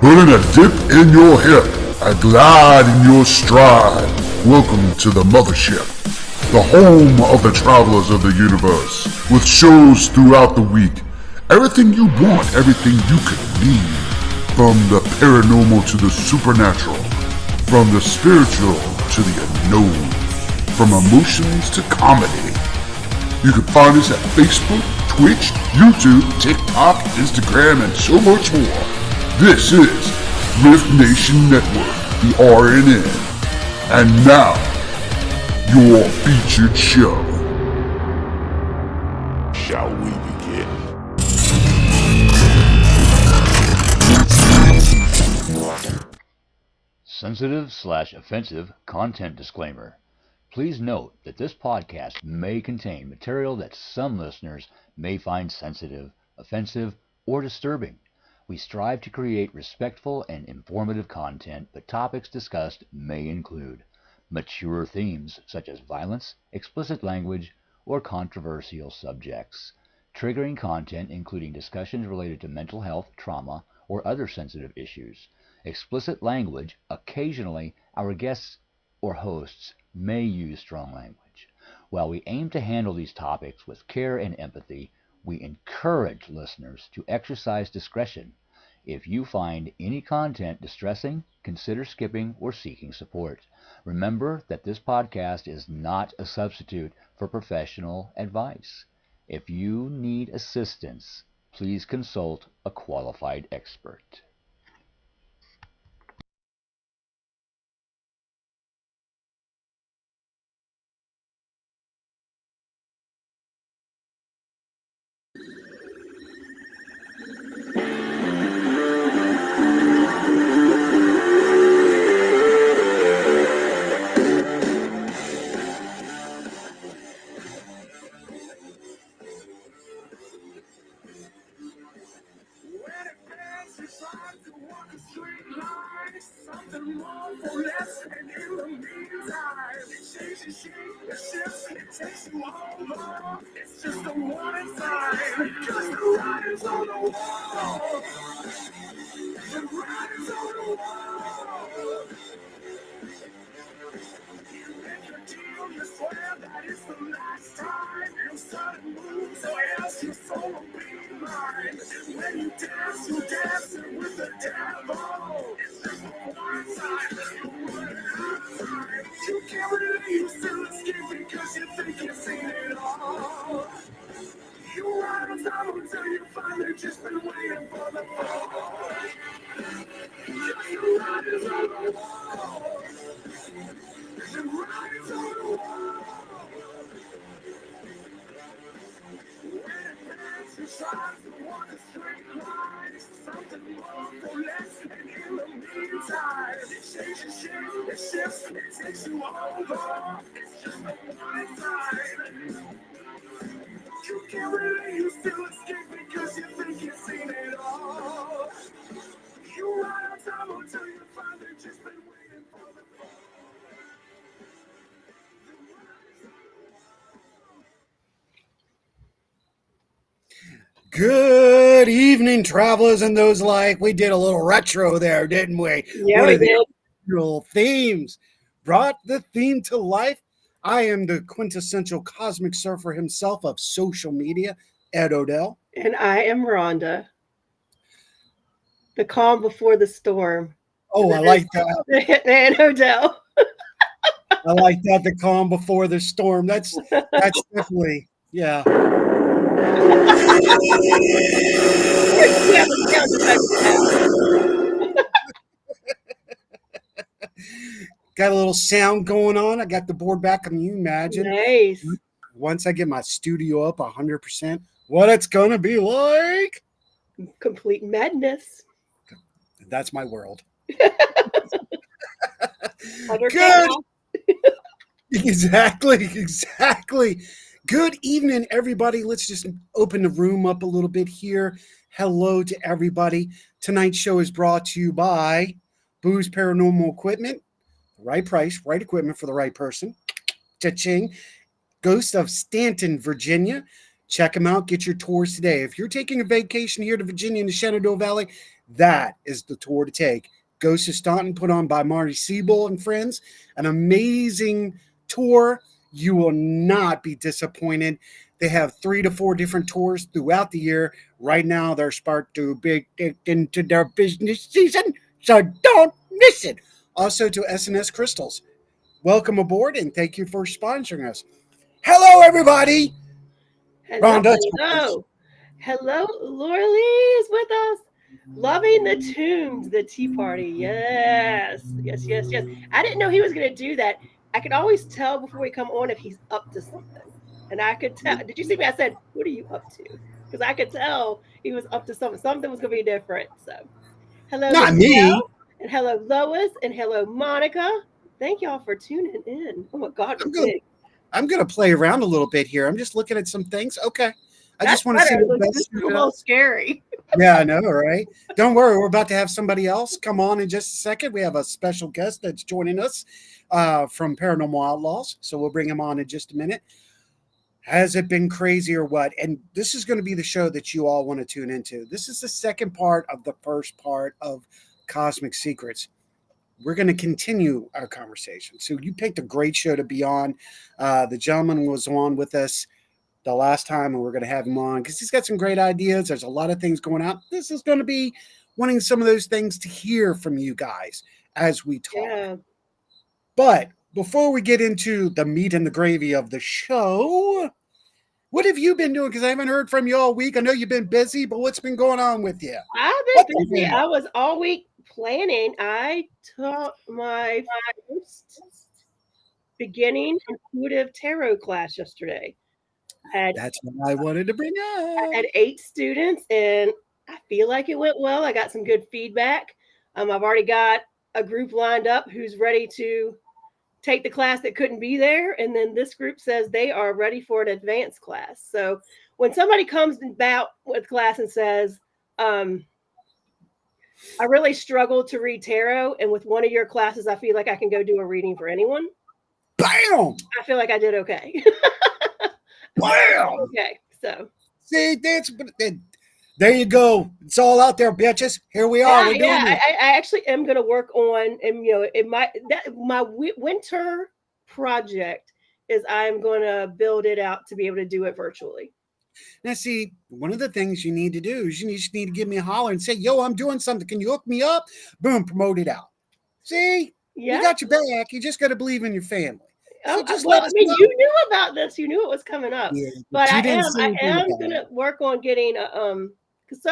putting a dip in your hip, a glide in your stride. Welcome to the mothership, the home of the travelers of the universe, with shows throughout the week. Everything you want, everything you could need. From the paranormal to the supernatural, from the spiritual to the unknown, from emotions to comedy. You can find us at Facebook, Twitch, YouTube, TikTok, Instagram, and so much more. This is Rift Nation Network, the RNN. And now, your featured show. Shall we begin? Sensitive/offensive content disclaimer. Please note that this podcast may contain material that some listeners may find sensitive, offensive, or disturbing. We strive to create respectful and informative content, but topics discussed may include mature themes such as violence, explicit language, or controversial subjects, triggering content including discussions related to mental health, trauma, or other sensitive issues, explicit language. Occasionally, our guests or hosts may use strong language. While we aim to handle these topics with care and empathy, we encourage listeners to exercise discretion. If you find any content distressing, consider skipping or seeking support. Remember that this podcast is not a substitute for professional advice. If you need assistance, please consult a qualified expert. Good evening, travelers and those like. We did a little retro there, didn't we? Yeah, we did. Original themes brought the theme to life. I am the quintessential cosmic surfer himself of social media, Ed Odell. And I am Rhonda. The calm before the storm. Oh, I like that. And Odell. I like that. The calm before the storm. That's definitely, yeah. Got a little sound going on. I got the board back. Can you imagine? Nice. Once I get my studio up 100%, what it's gonna be like? Complete madness. That's my world. Good. Exactly. Good evening, everybody. Let's just open the room up a little bit here. Hello to everybody. Tonight's show is brought to you by Boo's Paranormal Equipment. Right price, right equipment for the right person. Cha-ching. Ghost of Stanton, Virginia. Check them out. Get your tours today. If you're taking a vacation here to Virginia in the Shenandoah Valley, that is the tour to take. Ghost of Staunton, put on by Marty Siebel and friends. An amazing tour. You will not be disappointed. They have 3 to 4 different tours throughout the year. Right now, they're sparked to big into their business season, so don't miss it. Also to S&S Crystals. Welcome aboard, and thank you for sponsoring us. Hello, everybody. Hello. Hello. Laura Lee's with us. Loving the tunes, the tea party. Yes. I didn't know he was going to do that. I could always tell before we come on if he's up to something. And I could tell. Did you see me? I said, what are you up to? Because I could tell he was up to something. Something was going to be different. So, hello, Not Michelle, me. and hello, Lois, and hello, Monica. Thank y'all for tuning in. Oh, my God. I'm going to play around a little bit here. I'm just looking at some things. Okay. I just want to see what this is a little scary. Yeah, I know, right? Don't worry. We're about to have somebody else come on in just a second. We have a special guest that's joining us from Paranormal Outlaws. So we'll bring him on in just a minute. Has it been crazy or what? And this is going to be the show that you all want to tune into. This is the second part of the first part of Cosmic Secrets. We're going to continue our conversation. So you picked a great show to be on. The gentleman was on with us the last time, and we're going to have him on because he's got some great ideas. There's a lot of things going on. This is going to be wanting some of those things to hear from you guys as we talk. Yeah. But before we get into the meat and the gravy of the show, what have you been doing? Because I haven't heard from you all week. I know you've been busy, but what's been going on with you? I've been busy. I was all week planning. I taught my first beginning intuitive tarot class yesterday. That's what I wanted to bring up. I had 8 students, and I feel like it went well. I got some good feedback. I've already got a group lined up who's ready to take the class that couldn't be there. And then this group says they are ready for an advanced class. So when somebody comes about with class and says, I really struggle to read tarot, and with one of your classes, I feel like I can go do a reading for anyone. Bam! I feel like I did okay. Bam! Okay, so. See, there you go. It's all out there, bitches. Here we are. We're doing it. I actually am going to work on, and my winter project is I'm going to build it out to be able to do it virtually. Now, see, one of the things you need to do is you just need to give me a holler and say, yo, I'm doing something. Can you hook me up? Boom, promote it out. See, you got your back. You just got to believe in your family. So you knew about this. You knew it was coming up. Yeah, but I am going to work on getting because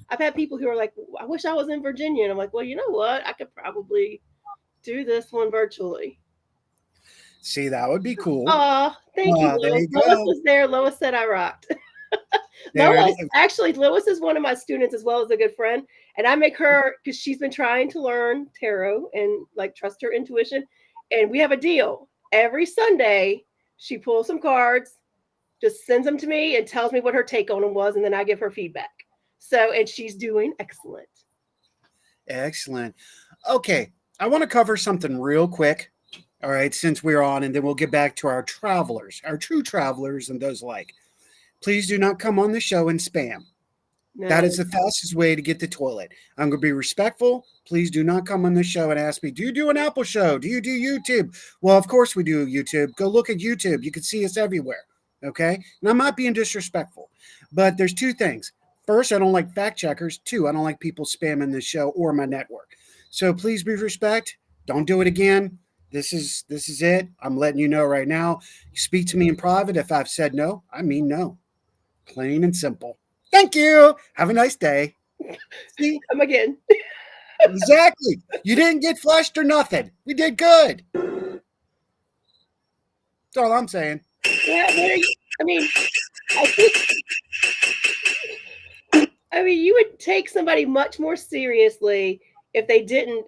I've had people who are like, I wish I was in Virginia. And I'm like, well, you know what? I could probably do this one virtually. See, that would be cool. Oh, thank you, Lois. Lois was there. Lois said I rocked. Lois is one of my students as well as a good friend. And I make her, because she's been trying to learn tarot and like trust her intuition. And we have a deal. Every Sunday, she pulls some cards, just sends them to me and tells me what her take on them was. And then I give her feedback. So, and she's doing excellent. Excellent. Okay. I want to cover something real quick. All right. Since we're on, and then we'll get back to our travelers, our true travelers and those like. Please do not come on the show and spam. No. That is the fastest way to get the toilet. I'm going to be respectful. Please do not come on the show and ask me, do you do an Apple show? Do you do YouTube? Well, of course we do YouTube. Go look at YouTube. You can see us everywhere. Okay. And I'm not being disrespectful, but there's 2 things. First, I don't like fact checkers. 2, I don't like people spamming the show or my network. So please be respect. Don't do it again. This is it. I'm letting you know right now. Speak to me in private. If I've said no, I mean no. Plain and simple. Thank you. Have a nice day. See? Come again. Exactly. You didn't get flushed or nothing. We did good. That's all I'm saying. Yeah, I mean, you would take somebody much more seriously if they didn't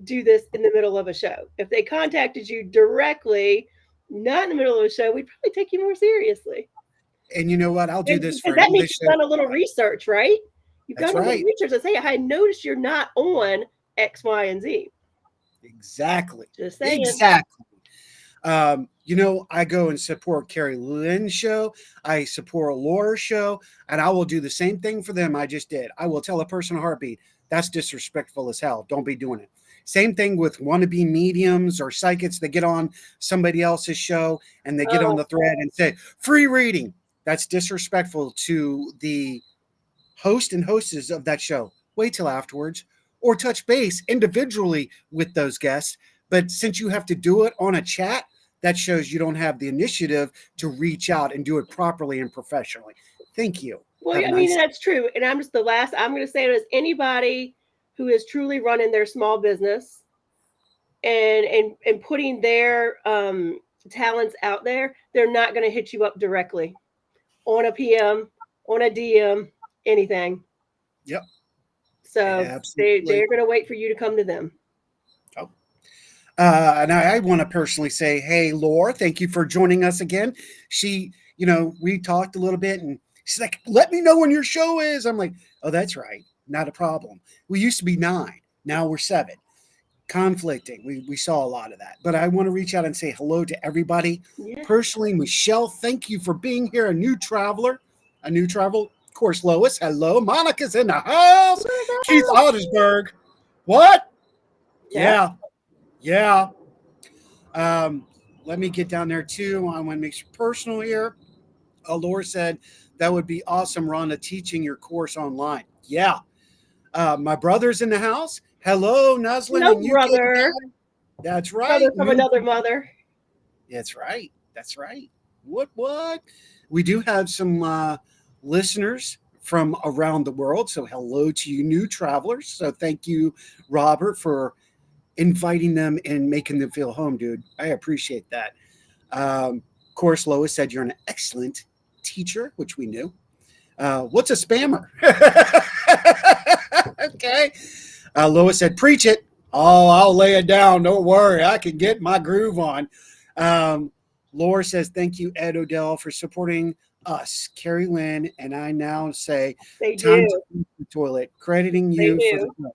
do this in the middle of a show. If they contacted you directly, not in the middle of a show, we'd probably take you more seriously. And you know what? I'll do this for that means you've done a little research, right? You've done a little research and say, I noticed you're not on X, Y, and Z. Exactly. Just saying. Exactly. I go and support Carrie Lynn's show. I support Laura's show, and I will do the same thing for them I just did. I will tell a person in a heartbeat, that's disrespectful as hell. Don't be doing it. Same thing with wannabe mediums or psychics that get on somebody else's show and they get on the thread and say, free reading. That's disrespectful to the host and hostess of that show. Wait till afterwards or touch base individually with those guests. But since you have to do it on a chat, that shows you don't have the initiative to reach out and do it properly and professionally. Thank you. Well, that's true. And I'm going to say it as anybody who is truly running their small business and putting their talents out there, they're not going to hit you up directly on a PM, on a DM, anything. Yep. So they're going to wait for you to come to them. Oh. And I want to personally say, hey, Laura, thank you for joining us again. She, we talked a little bit and she's like, let me know when your show is. I'm like, oh, that's right. Not a problem. We used to be 9. Now we're 7. Conflicting. We saw a lot of that. But I want to reach out and say hello to everybody. Yeah. Personally, Michelle, thank you for being here. A new traveler. Of course, Lois, hello. Monica's in the house. Keith Ottersberg. What? Yeah. Let me get down there too. I want to make sure personal here. Laura said that would be awesome, Rhonda, teaching your course online. Yeah. My brother's in the house. Hello, Nuslin. Hello, brother. That's right. Brother from another mother. That's right. What? We do have some listeners from around the world. So hello to you new travelers. So thank you, Robert, for inviting them and making them feel home, dude. I appreciate that. Of course, Lois said you're an excellent teacher, which we knew. What's a spammer? Okay. Lois said, preach it. Oh, I'll lay it down. Don't worry. I can get my groove on. Laura says, thank you, Ed Odell, for supporting us, Carrie Lynn. And I now say, they time do. to use the toilet. Crediting you for the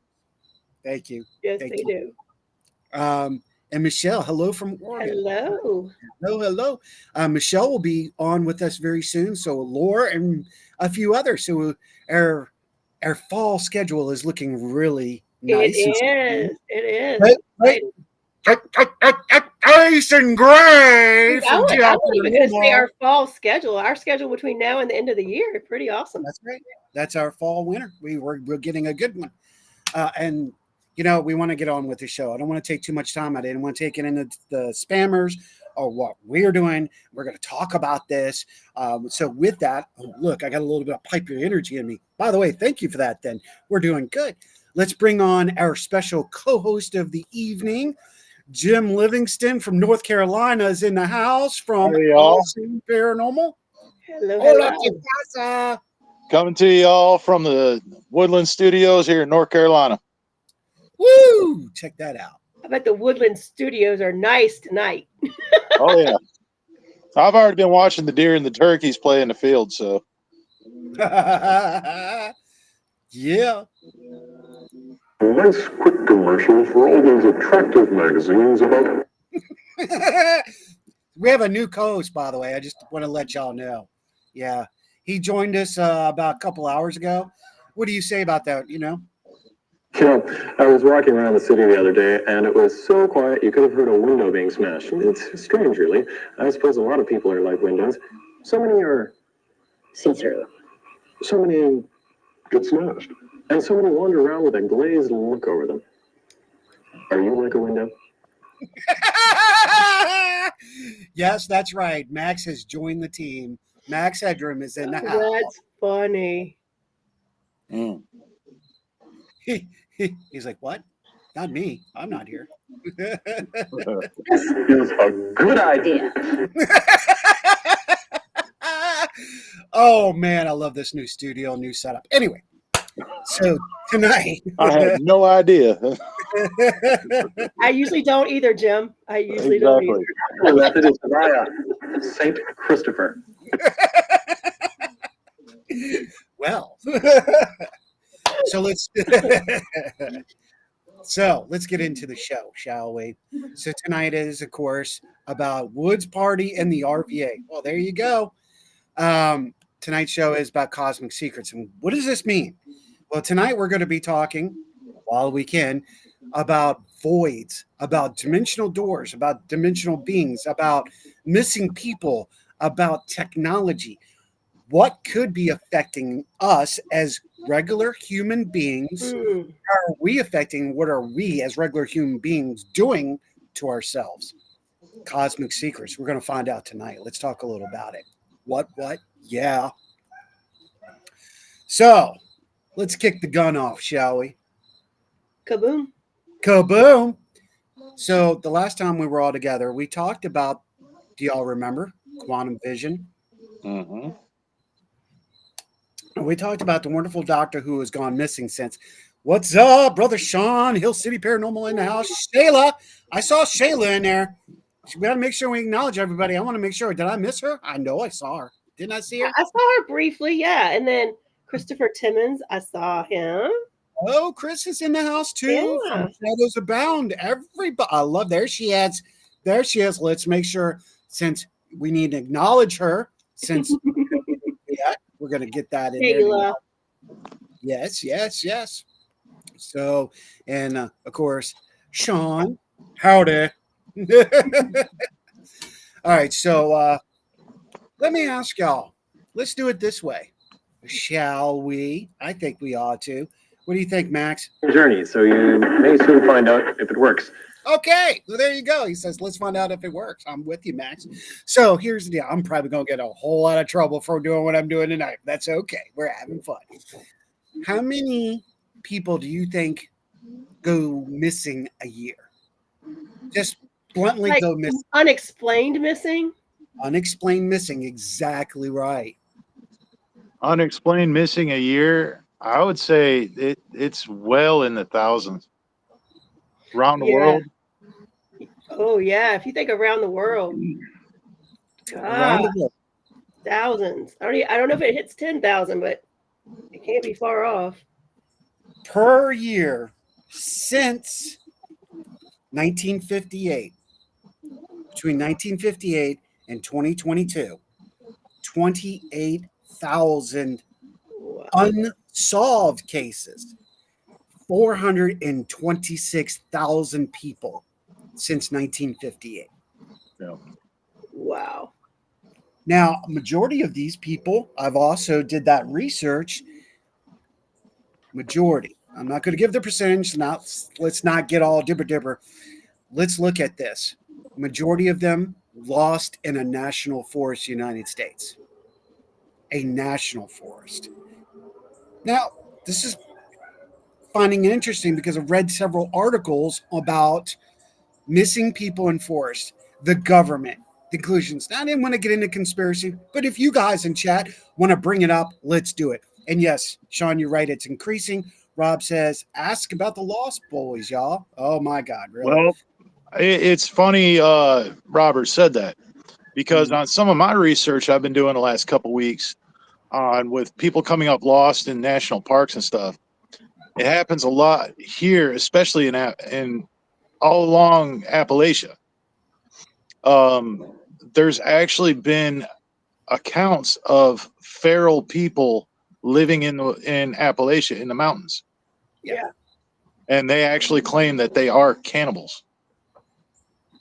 Thank you. Yes, they do. And Michelle, hello from Oregon. Hello. Michelle will be on with us very soon. So Laura and a few others. So our fall schedule is looking really nice. It is. Nice and gray. I wasn't even going to say our fall schedule. Our schedule between now and the end of the year is pretty awesome. That's great. That's our fall winter. We're getting a good one. And we want to get on with the show. I don't want to take too much time. I didn't want to take it into the spammers or what we're doing. We're going to talk about this. So with that, look, I got a little bit of pipe energy in me. By the way, thank you for that. Then we're doing good. Let's bring on our special co-host of the evening. Jim Livingston from North Carolina is in the house from Awesome Paranormal. Hello. Coming to y'all from the Woodland Studios here in North Carolina. Woo! Check that out. I bet the Woodland Studios are nice tonight. Oh, yeah. I've already been watching the deer and the turkeys play in the field, so. Yeah. A nice quick commercial for all those attractive magazines about... We have a new co-host, by the way. I just want to let y'all know. Yeah. He joined us about a couple hours ago. What do you say about that, I was walking around the city the other day, and it was so quiet you could have heard a window being smashed. It's strange, really. I suppose a lot of people are like windows. So many are see-through. So many get smashed. And so many wander around with a glazed look over them. Are you like a window? Yes, that's right. Max has joined the team. Max Hedrum is in the house. That's funny. He's like, what? Not me. I'm not here. This is a good idea. Oh, man, I love this new studio, new setup. Anyway, so tonight. I had no idea. I usually don't either, Jim. I usually don't either. The method is via Saint Christopher. Well, so let's So let's get into the show, shall we? So tonight is, of course, about Wood's party and the RVA. Well, there you go. Tonight's show is about cosmic secrets. And what does this mean? Well, tonight we're going to be talking, while we can, about voids, about dimensional doors, about dimensional beings, about missing people, about technology. What could be affecting us as regular human beings? Hmm. How are we affecting? What are we as regular human beings doing to ourselves? Cosmic secrets. We're going to find out tonight. Let's talk a little about it. What? Yeah. So let's kick the gun off, shall we? Kaboom. Kaboom. So the last time we were all together, we talked about, do y'all remember, quantum vision? Mm-hmm. And we talked about the wonderful doctor who has gone missing since. What's up, Brother Sean? Hill City Paranormal in the house. Shayla. I saw Shayla in there. We got to make sure we acknowledge everybody. I want to make sure. Did I miss her? I know I saw her. Didn't I see her? I saw her briefly, yeah. And then Christopher Timmons, I saw him. Oh, Chris is in the house too. Yeah. From Shadows Abound. Everybody, I love. There she is. There she is. Let's make sure, since we need to acknowledge her, since we're going to get that in there. Shayla. Yes. So, and of course, Sean, howdy. All right, so let me ask y'all. Let's do it this way, shall we? I think we ought to. What do you think, Max? Journey, so you may soon find out if it works. Okay, well, there you go. He says, let's find out if it works. I'm with you, Max. So here's the deal. I'm probably going to get a whole lot of trouble for doing what I'm doing tonight. That's okay. We're having fun. How many people do you think go missing a year? Just bluntly Like go missing. unexplained missing? Unexplained missing. Exactly right. Unexplained missing a year. I would say it's well in the thousands around the Yeah. world. Oh, yeah. If you think around the world, Around the world. thousands. I don't know if it hits 10,000, but it can't be far off. Per year since 1958. Between 1958 and 2022, 28,000 Wow. unsolved cases, 426,000 people since 1958. Yeah. Wow. Now, a majority of these people, I've also did that research. Majority. I'm not going to give the percentage. Let's not get all dibber. Let's look at this. Majority of them lost in a national forest, United States. A national forest. Now, this is finding it interesting because I've read several articles about missing people in forest, the government, the conclusions. Now, I didn't want to get into conspiracy, but if you guys in chat want to bring it up, let's do it. And yes, Sean, you're right. It's increasing. Rob says, ask about the Lost Boys, y'all. Oh, my God. Really? Well, it's funny Robert said that because on some of my research I've been doing the last couple weeks on with people coming up lost in national parks and stuff, it happens a lot here, especially in all along Appalachia. There's actually been accounts of feral people living in Appalachia in the mountains. Yeah. And they actually claim that they are cannibals.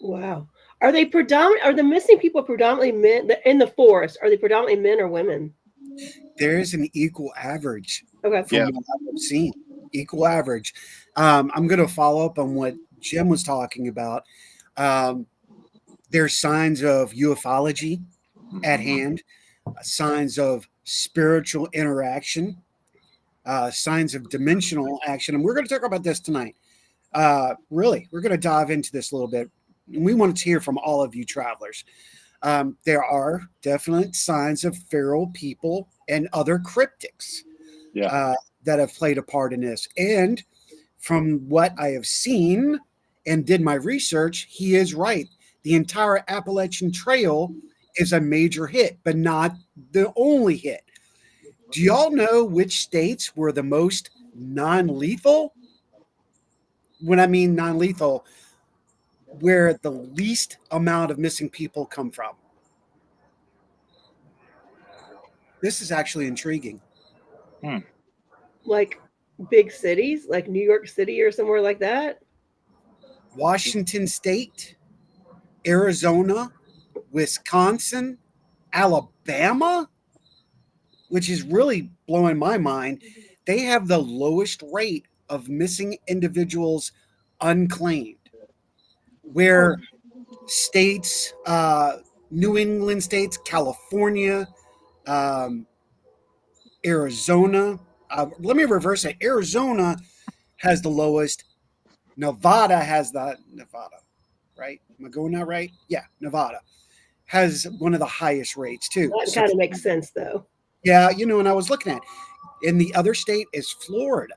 Wow. Are the missing people predominantly men in the forest? Are they predominantly men or women? There is an equal average Okay. from what I've seen. Equal average. I'm going to follow up on what Jim was talking about. There's signs of ufology at hand, signs of spiritual interaction, signs of dimensional action. And we're going to talk about this tonight. Really, we're going to dive into this a little bit. And we want to hear from all of you travelers. There are definite signs of feral people and other cryptics that have played a part in this. And from what I have seen and did my research, he is right. The entire Appalachian Trail is a major hit, but not the only hit. Do y'all know which states were the most non-lethal? when I mean non-lethal, where the least amount of missing people come from. This is actually intriguing. Like big cities, like New York City or somewhere like that. Washington State, Arizona, Wisconsin, Alabama, which is really blowing my mind. They have the lowest rate of missing individuals unclaimed, where states, New England states, California, Arizona. Let me reverse it. Arizona has the lowest. Nevada has Nevada, right? Am I going that right? Yeah, Nevada has one of the highest rates too. That kind of makes sense, though. Yeah, and I was looking at, and the other state is Florida.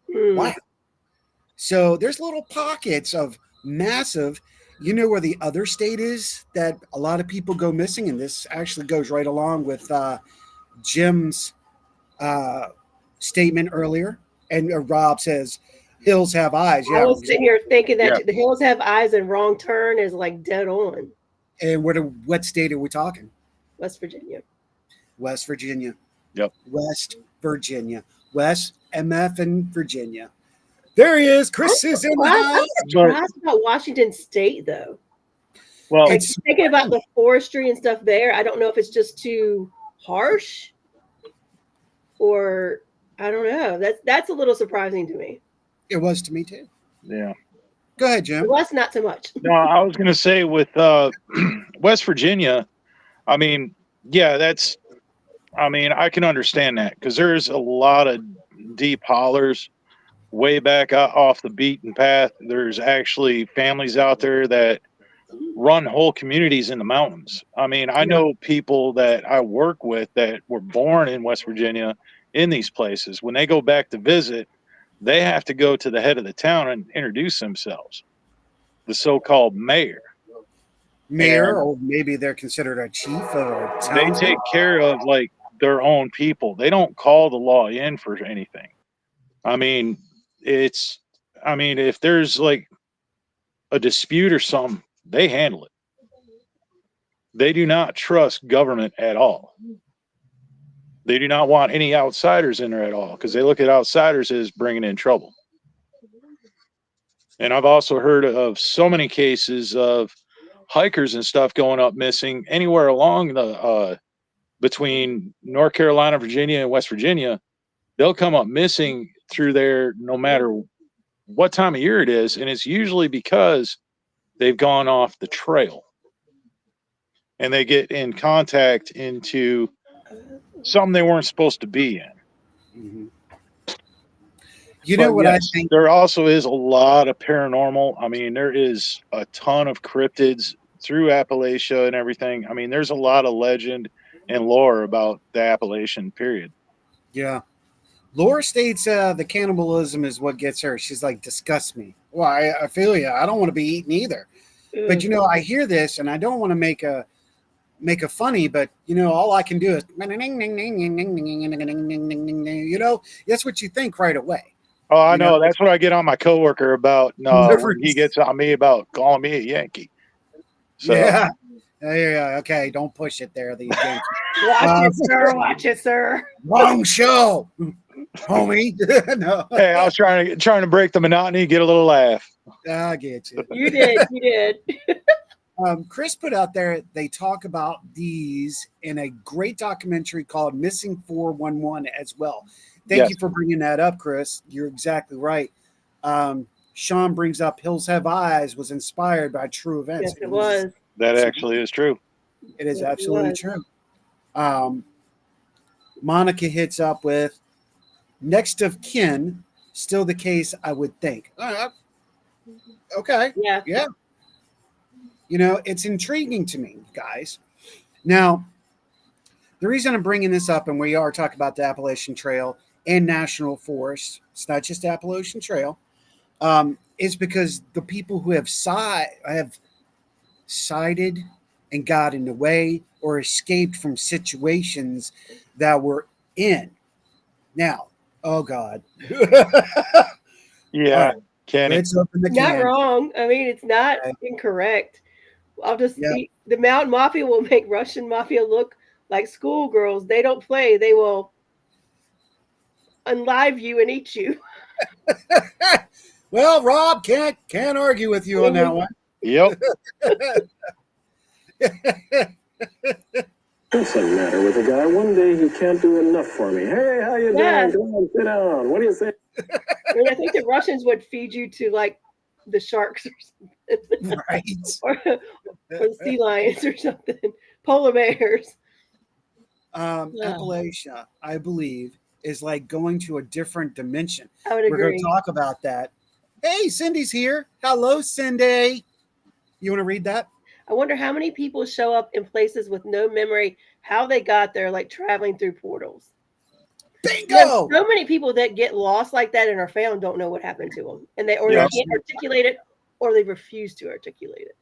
Wow. So there's little pockets of massive. You know where the other state is that a lot of people go missing, and this actually goes right along with Jim's statement earlier. And Rob says, "Hills have eyes." I was sitting here thinking that Yeah. the hills have eyes, and wrong turn is like dead on. And what state are we talking? West Virginia. West Virginia. Yep. West Virginia. West MF and Virginia. There he is. Chris is in the house. I'm surprised about Washington State, though. Well, Like, thinking about the forestry and stuff there, I don't know if it's just too harsh, or I don't know. That's a little surprising to me. It was to me too. yeah. Go ahead, Jim. West, not so much. No, I was going to say with West Virginia, I mean, yeah, I can understand that because there's a lot of deep hollers way back off the beaten path. There's actually families out there that run whole communities in the mountains. I mean, I know people that I work with that were born in West Virginia in these places. When they go back to visit, they have to go to the head of the town and introduce themselves, the so-called mayor. Mayor, or maybe they're considered a chief or a They townsman. take care of like their own people. They don't call the law in for anything. I mean, if there's like a dispute or something, they handle it. They do not trust government at all. They do not want any outsiders in there at all because they look at outsiders as bringing in trouble. And I've also heard of so many cases of hikers and stuff going up missing anywhere along the between North Carolina, Virginia, and West Virginia. They'll come up missing through there no matter what time of year it is, and it's usually because they've gone off the trail and they get in contact into something they weren't supposed to be in. Mm-hmm. You know what I think? There also is a lot of paranormal. I mean, there is a ton of cryptids through Appalachia and everything. I mean, there's a lot of legend and lore about the Appalachian period. Yeah. Laura states the cannibalism is what gets her. She's like, disgusts me. Well, I feel you. I don't want to be eaten either. But, I hear this and I don't want to make a funny, but, all I can do is, that's what you think right away. Oh, I know. That's what I get on my coworker about. When he gets on me about calling me a Yankee. So. Yeah. Okay. Don't push it there. The Yankee. Watch it, sir. Watch it, sir. Wrong show, homie. No. Hey, I was trying to break the monotony, get a little laugh. I get you. You did. You did. Chris put out there, they talk about these in a great documentary called Missing 411 as well. Thank you for bringing that up, Chris. You're exactly right. Sean brings up Hills Have Eyes was inspired by true events. Yes, it was. That actually is true. It is absolutely true. Monica hits up with next of kin, still the case, I would think. Okay. Yeah. It's intriguing to me, guys. Now, the reason I'm bringing this up, and we are talking about the Appalachian Trail and National Forest, it's not just Appalachian Trail, is because the people who have sided and got in the way or escaped from situations that we're in. Now, oh God. Yeah. Kenny. Let's open the Not can. wrong. I mean, it's not Okay. incorrect. I'll just Yeah. the Mountain Mafia will make Russian Mafia look like schoolgirls. They don't play. They will unlive you and eat you. Well, Rob can't argue with you on that one. Yep. What's the matter with the guy? One day he can't do enough for me. Hey, how you Yeah. doing? Come on, sit down. What do you say? And I think the Russians would feed you to like the sharks or something, Right. or the sea lions or something, polar bears. Yeah. Appalachia, I believe, is like going to a different dimension. I would We're going agree. to talk about that. Hey, Cindy's here. Hello, Cindy. You want to read that? I wonder how many people show up in places with no memory, how they got there, like traveling through portals. Yeah, Bingo! so many people that get lost like that and are found don't know what happened to them, and they Yes. can't articulate it, or they refuse to articulate it.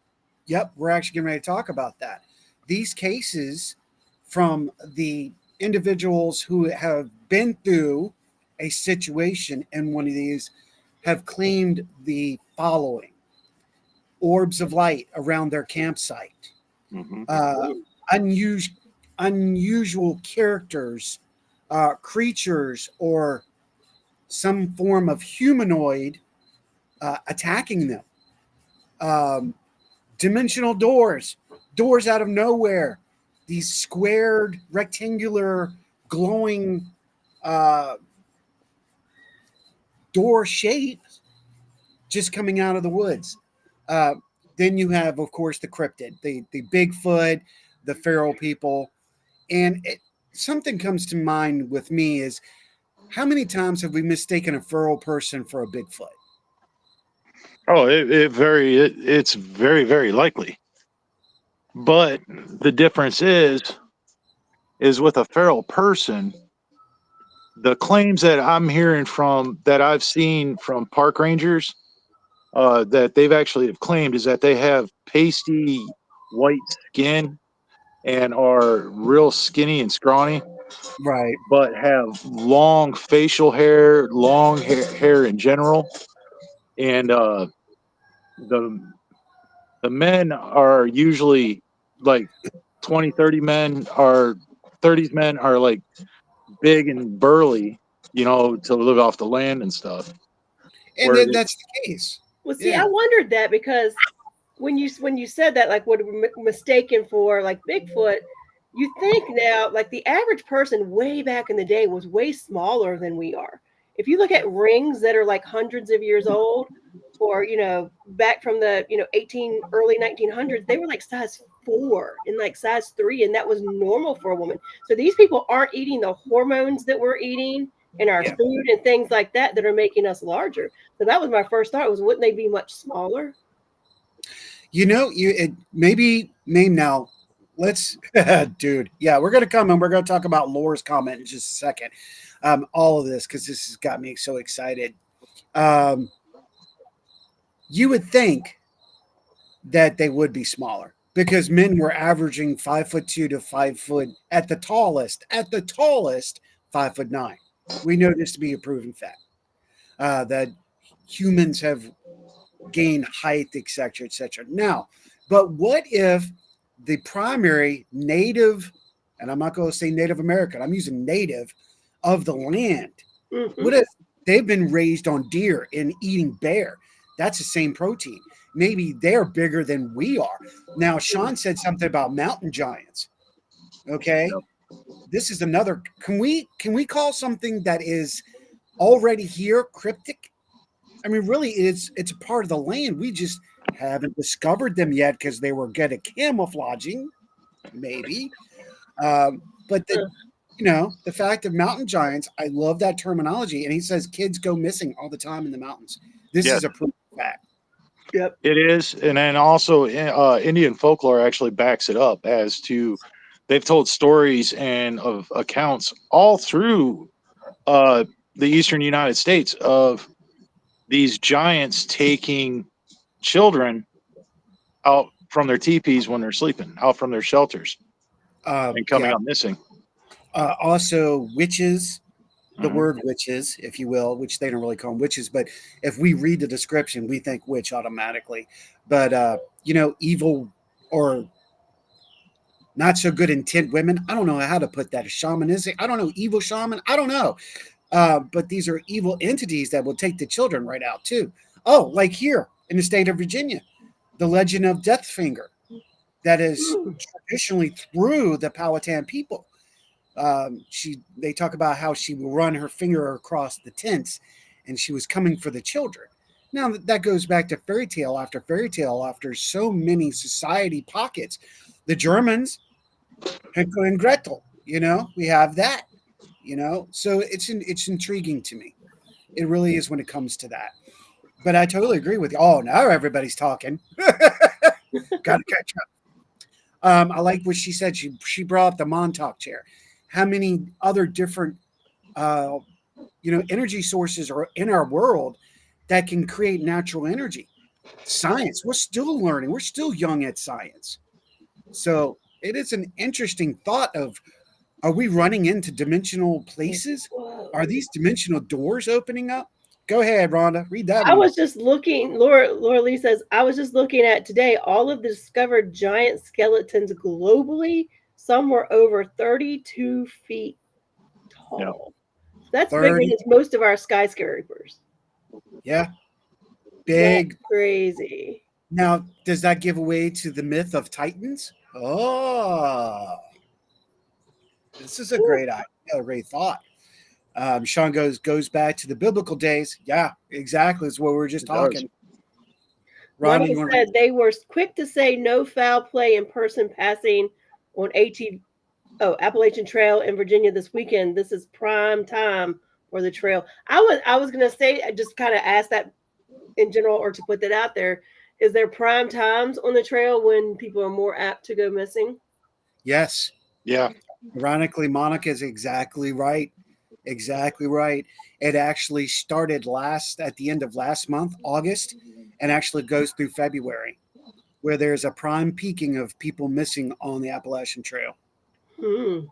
Yep, we're actually getting ready to talk about that. These cases from the individuals who have been through a situation in one of these have claimed the following: orbs of light around their campsite, Mhm. unusual characters, creatures, or some form of humanoid attacking them. Dimensional doors out of nowhere, these squared, rectangular, glowing door shapes just coming out of the woods. Then you have, of course, the cryptid, the Bigfoot, the feral people. And something comes to mind with me is, how many times have we mistaken a feral person for a Bigfoot? Oh, it's very, very likely. But the difference is with a feral person, the claims that I'm hearing from that I've seen from park rangers that they've actually have claimed is that they have pasty white skin and are real skinny and scrawny, Right. but have long facial hair, long hair in general, and the the men are usually like 20, 30 men are 30s men are like big and burly, to live off the land and stuff. And Where then they, that's the case. Well, see, Yeah. I wondered that because when you said that, like what we're mistaken for like Bigfoot, you think now like the average person way back in the day was way smaller than we are. If you look at rings that are like hundreds of years old, or back from the early 1900s, they were like size 4 and like size 3, and that was normal for a woman. So these people aren't eating the hormones that we're eating in our Yeah. food and things like that are making us larger. So that was my first thought, was wouldn't they be much smaller? Maybe name now. Let's, dude. Yeah, we're gonna come and we're gonna talk about Laura's comment in just a second. All of this because this has got me so excited. You would think that they would be smaller because men were averaging 5'2" to 5 at the tallest 5'9". We know this to be a proven fact that humans have gained height, etc., etc. Now, but what if the primary native, and I'm not going to say Native American, I'm using native of the land. Mhm. What if they've been raised on deer and eating bear? That's the same protein. Maybe they're bigger than we are. Now, Sean said something about mountain giants. Okay. This is another. Can we call something that is already here cryptic? I mean, really, it's a part of the land. We just haven't discovered them yet because they were good at camouflaging, maybe. But the fact of mountain giants, I love that terminology. And he says kids go missing all the time in the mountains. This Yes. is a proven fact. Yep. it is, and then also Indian folklore actually backs it up as to they've told stories and of accounts all through the eastern United States of these giants taking children out from their teepees when they're sleeping, out from their shelters, and coming Yeah. up missing. Also, witches the word witches, if you will, which they don't really call them witches, but if we read the description, we think witch automatically. But evil or not so good intent women. I don't know how to put that. Shamanistic. I don't know. Evil shaman. I don't know. But these are evil entities that will take the children right out too. Oh, like here in the state of Virginia, the legend of Deathfinger, that is traditionally through the Powhatan people. They talk about how she will run her finger across the tents, and she was coming for the children. Now that goes back to fairy tale after so many society pockets. The Germans, Henkel and Gretel, we have that, so it's intriguing to me. It really is when it comes to that. But I totally agree with you. Oh, now everybody's talking. Got to catch up. I like what she said. She brought up the Montauk chair. How many other different, energy sources are in our world that can create natural energy? Science. We're still learning. We're still young at science. So it is an interesting thought of, are we running into dimensional places? Are these dimensional doors opening up? Go ahead, Rhonda. Read that. I was just looking, Laura Lee says, I was just looking at today all of the discovered giant skeletons globally. Some were over 32 feet tall. Yeah. That's bigger than most of our skyscrapers. Yeah. Big. That's crazy. Now, does that give away to the myth of Titans? Oh, this is a great idea, a great thought. Sean goes back to the biblical days. Yeah, exactly. That's what we were just talking. Ronnie said they were quick to say no foul play in person passing on Appalachian Trail in Virginia this weekend. This is prime time for the trail. I was going to say, I just kind of ask that in general, or to put that out there. Is there prime times on the trail when people are more apt to go missing? Yes. Yeah. Ironically, Monica is exactly right. Exactly right. It actually started at the end of last month, August, and actually goes through February, where there's a prime peaking of people missing on the Appalachian Trail. And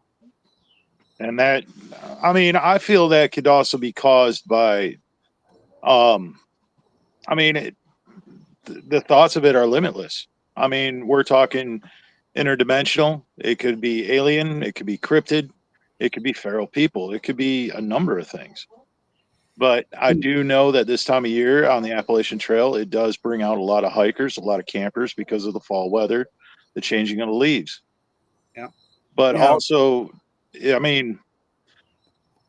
that, I feel that could also be caused by, the thoughts of it are limitless. We're talking interdimensional. It could be alien. It could be cryptid. It could be feral people. It could be a number of things. But I do know that this time of year on the Appalachian Trail, it does bring out a lot of hikers, a lot of campers because of the fall weather, the changing of the leaves. Yeah. But also,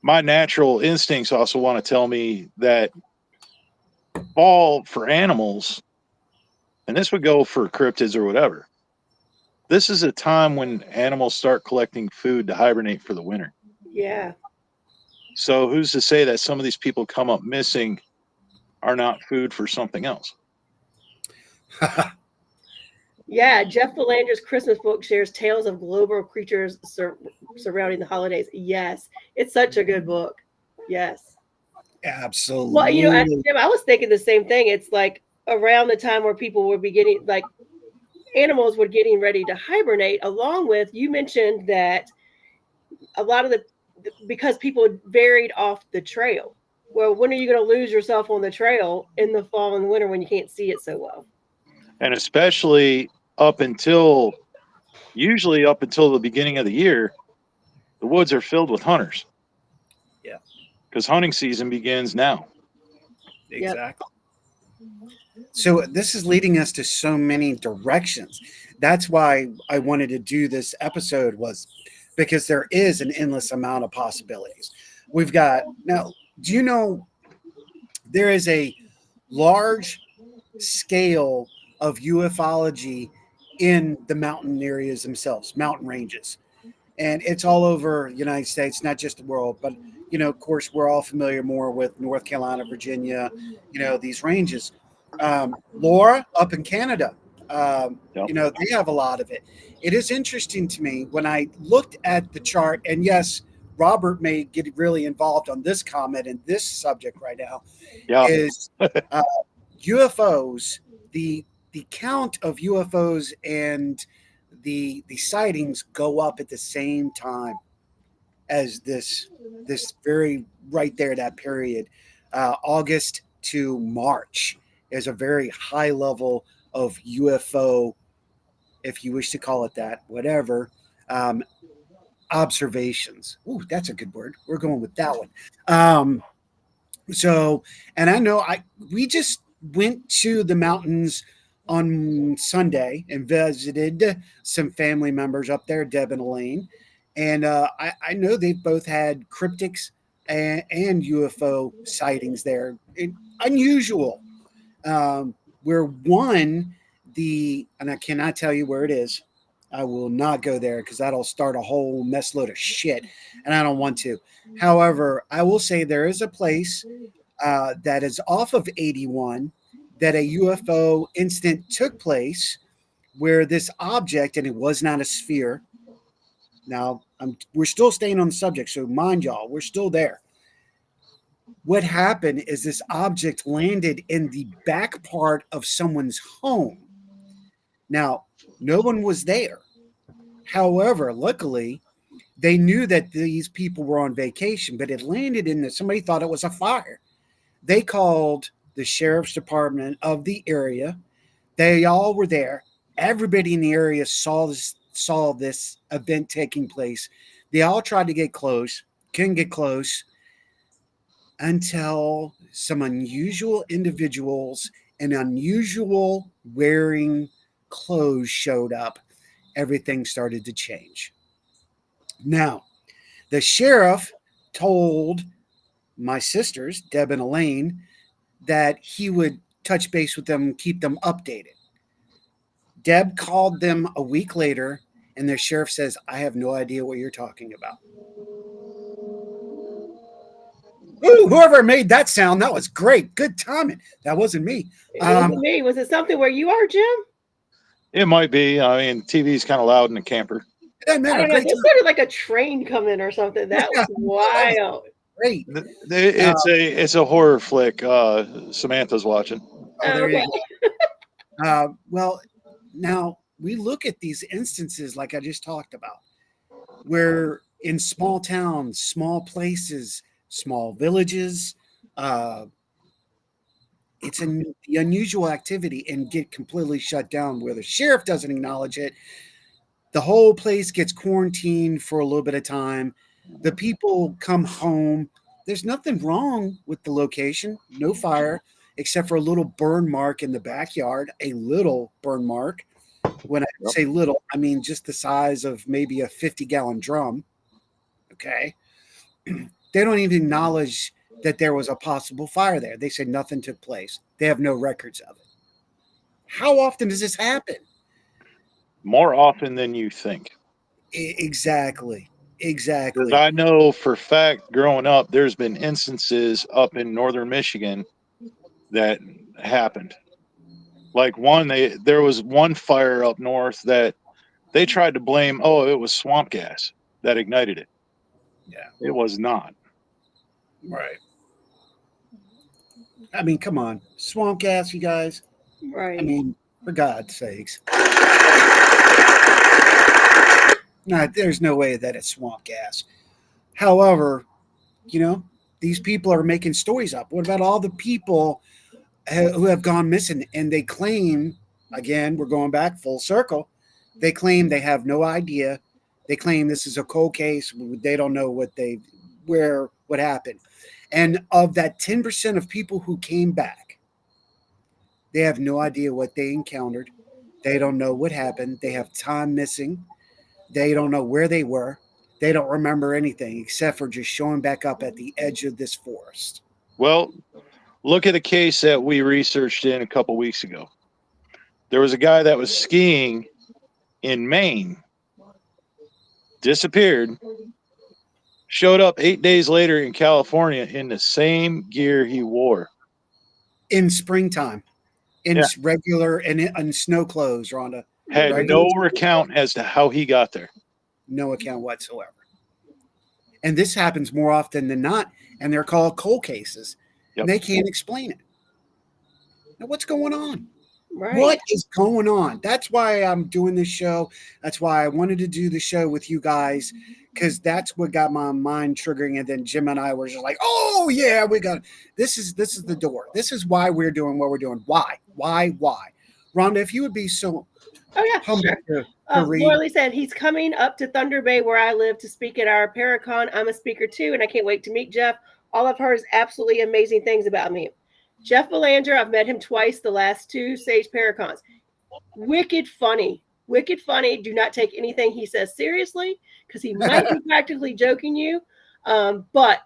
my natural instincts also want to tell me that fall for animals, and this would go for cryptids or whatever, this is a time when animals start collecting food to hibernate for the winter. Yeah. So who's to say that some of these people come up missing are not food for something else? Yeah, Jeff Belanger's Christmas book shares tales of global creatures surrounding the holidays. Yes, it's such a good book. Yes. Absolutely. Well, Jim, I was thinking the same thing. It's like around the time where people were beginning, like animals were getting ready to hibernate, along with, you mentioned that a lot of because people varied off the trail. Well, when are you going to lose yourself on the trail in the fall and winter when you can't see it so well? And especially usually up until the beginning of the year, the woods are filled with hunters. Yeah. Because hunting season begins now. Exactly. Yep. So this is leading us to so many directions. That's why I wanted to do this episode, was because there is an endless amount of possibilities. We've got, now, do you know there is a large scale of ufology in the mountain areas themselves, mountain ranges, and it's all over the United States, not just the world, but of course we're all familiar more with North Carolina, Virginia, these ranges. Laura up in Canada, Yep. they have a lot of it. It is interesting to me when I looked at the chart, and yes, Robert may get really involved on this comment and this subject right now. Yeah. Is UFOs, the count of UFOs and the sightings go up at the same time. as this very right there, that period, August to March, is a very high level of UFO, if you wish to call it that, whatever, um, observations. Ooh, that's a good word. We're going with that one. So, and I know we just went to the mountains on Sunday and visited some family members up there, Deb and Elaine, and I know they've both had cryptics and UFO sightings there. Unusual. Where one, and I cannot tell you where it is. I will not go there because that'll start a whole mess load of shit, and I don't want to. However, I will say there is a place that is off of 81 that a UFO incident took place where this object, and it was not a sphere. Now, we're still staying on the subject, so mind y'all, we're still there. What happened is this object landed in the back part of someone's home. Now, no one was there. However, luckily, they knew that these people were on vacation, but it landed in somebody thought it was a fire. They called the sheriff's department of the area. They all were there. Everybody in the area saw this event taking place. They all tried to get close, couldn't get close until some unusual individuals and unusual wearing clothes showed up. Everything started to change. Now, the sheriff told my sisters, Deb and Elaine, that he would touch base with them, keep them updated. Deb called them a week later, and the sheriff says, I have no idea what you're talking about. Ooh, whoever made that sound, that was great. Good timing. That wasn't me. It wasn't me. Was it something where you are, Jim? It might be. I mean, TV's kind of loud in the camper. It doesn't matter. I don't know. This sounded like a train coming or something. That was wild. Great. It's a horror flick. Samantha's watching. Oh, there you go. Well, now we look at these instances like I just talked about, where in small towns, small places, small villages, it's the unusual activity and get completely shut down where the sheriff doesn't acknowledge it. The whole place gets quarantined for a little bit of time. The people come home. There's nothing wrong with the location. No fire, except for a little burn mark in the backyard, a little burn mark. When I say little, I mean just the size of maybe a 50-gallon drum. Okay. They don't even acknowledge that there was a possible fire there. They say nothing took place. They have no records of it. How often does this happen? More often than you think. Exactly. Because I know for fact, growing up, there's been instances up in northern Michigan that happened. Like there was one fire up north that they tried to blame, it was swamp gas that ignited it. Yeah. It was not. Right. I mean, come on. Swamp gas, you guys. Right. I mean, for God's sakes. No, there's no way that it's swamp gas. However, these people are making stories up. What about all the people who have gone missing? And they claim, again, we're going back full circle. They claim they have no idea. They claim this is a cold case. They don't know what happened. And of that 10% of people who came back, they have no idea what they encountered. They don't know what happened. They have time missing. They don't know where they were. They don't remember anything except for just showing back up at the edge of this forest. Well, look at a case that we researched in a couple weeks ago. There was a guy that was skiing in Maine, disappeared, showed up 8 days later in California in the same gear he wore. In springtime, in regular and in snow clothes, Rhonda. Had no account as to how he got there. No account whatsoever. And this happens more often than not, and they're called cold cases. Yep. And they can't explain it. Now, what's going on? Right. What is going on? That's why I'm doing this show. That's why I wanted to do the show with you guys, because that's what got my mind triggering. And then Jim and I were just like, "Oh yeah, we got this. Is the door? This is why we're doing what we're doing. Why? Rhonda, if you would be so Oh yeah, humble sure. to read. Morley said he's coming up to Thunder Bay where I live to speak at our Paracon. I'm a speaker too, and I can't wait to meet Jeff. All I've heard is absolutely amazing things about me. Jeff Belanger, I've met him twice the last two Sage Paracons. Wicked funny. Wicked funny. Do not take anything he says seriously because he might be practically joking you. But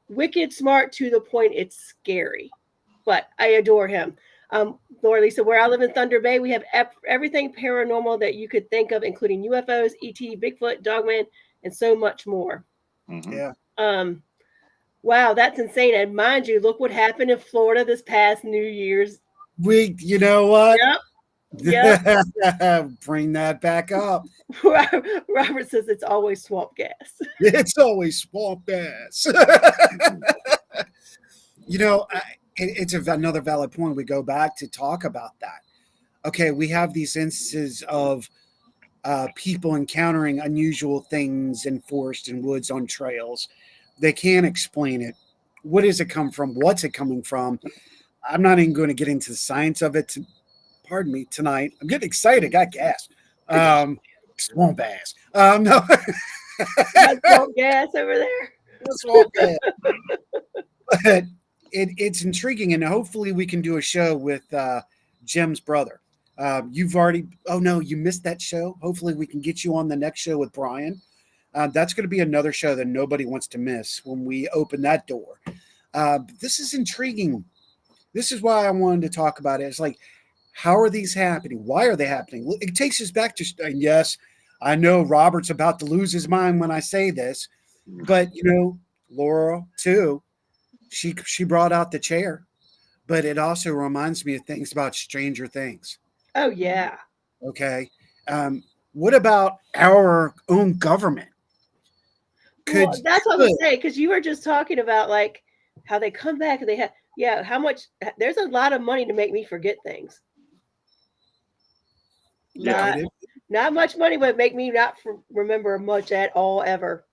wicked smart to the point it's scary. But I adore him. Laura Lisa, where I live in Thunder Bay, we have everything paranormal that you could think of, including UFOs, ET, Bigfoot, Dogman, and so much more. Mhm. Yeah. Wow, that's insane. And mind you, look what happened in Florida this past New Year's. You know what? Yep. Bring that back up. Robert says it's always swamp gas. It's always swamp gas. It's another valid point. We go back to talk about that. Okay, we have these instances of people encountering unusual things in forest and woods on trails. They can't explain it. Where does it come from? What's it coming from? I'm not even going to get into the science of it. Pardon me, tonight. I'm getting excited. Got gas. Swamp ass. No. Swamp gas over there. Swamp gas. But it's intriguing, and hopefully we can do a show with Jim's brother. You've already. Oh no, you missed that show. Hopefully we can get you on the next show with Brian. That's going to be another show that nobody wants to miss when we open that door. This is intriguing. This is why I wanted to talk about it. It's like, how are these happening? Why are they happening? It takes us back to, and yes, I know Robert's about to lose his mind when I say this, but Laura too, she brought out the chair, but it also reminds me of things about Stranger Things. Oh yeah. Okay. What about our own government? That's what I was saying, because you were just talking about like how they come back and they have how much there's a lot of money to make me forget things. Yeah. Not much money would make me not remember much at all ever.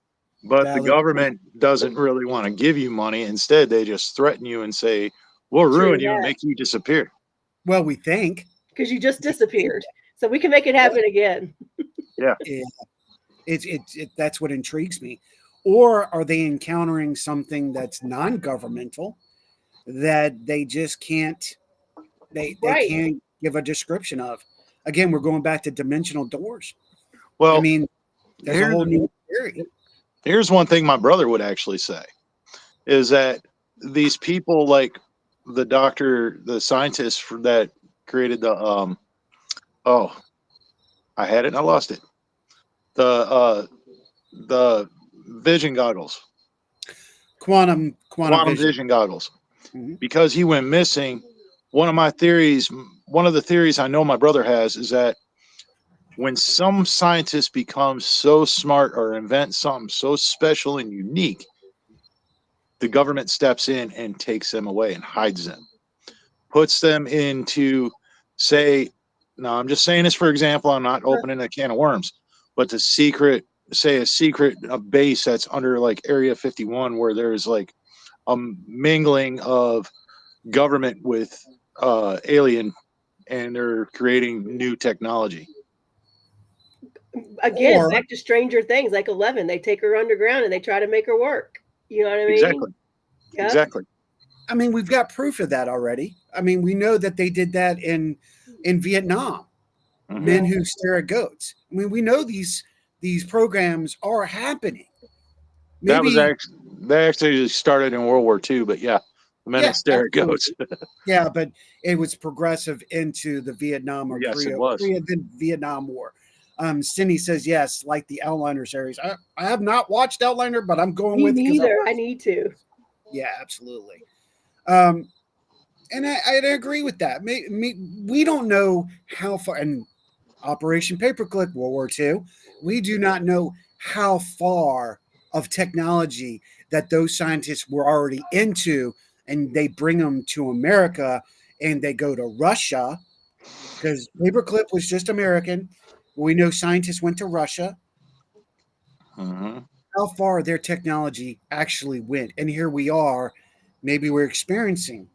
But the government doesn't really want to give you money. Instead, they just threaten you and say, "We'll ruin you and make you disappear." Well, we think, because you just disappeared, so we can make it happen again. Yeah. That's what intrigues me. Or are they encountering something that's non-governmental that they just can't they can't give a description of? Again, we're going back to dimensional doors. Well, I mean, there's a whole new theory. Here's one thing my brother would actually say is that these people, like the doctor, the scientist that created the I had it and I lost it. The vision goggles. Quantum vision goggles. Mm-hmm. Because he went missing, one of the theories I know my brother has is that when some scientist becomes so smart or invents something so special and unique, the government steps in and takes them away and hides them, puts them into, say, now I'm just saying this for example, I'm not opening a can of worms, but a secret base that's under like Area 51 where there's like a mingling of government with alien, and they're creating new technology. Again, back to Stranger Things, like 11, they take her underground and they try to make her work. You know what I mean? Exactly. Yeah. Exactly. I mean, we've got proof of that already. I mean, we know that they did that in Vietnam. Mm-hmm. Men who stare at goats. I mean, we know these programs are happening. Maybe, they actually started in World War II, but yeah, the men who stare at goats. Yeah, but it was progressive into the Vietnam or Korea, then Vietnam War. Cindy says yes, like the Outliner series. I have not watched Outliner, but I'm going with it. Me neither. I need to. Yeah, absolutely. And I agree with that. We don't know how far. And Operation Paperclip, World War II, we do not know how far of technology that those scientists were already into, and they bring them to America, and they go to Russia, because paperclip was just American. We know scientists went to Russia. Mm-hmm. How far their technology actually went, and here we are. Maybe we're experiencing.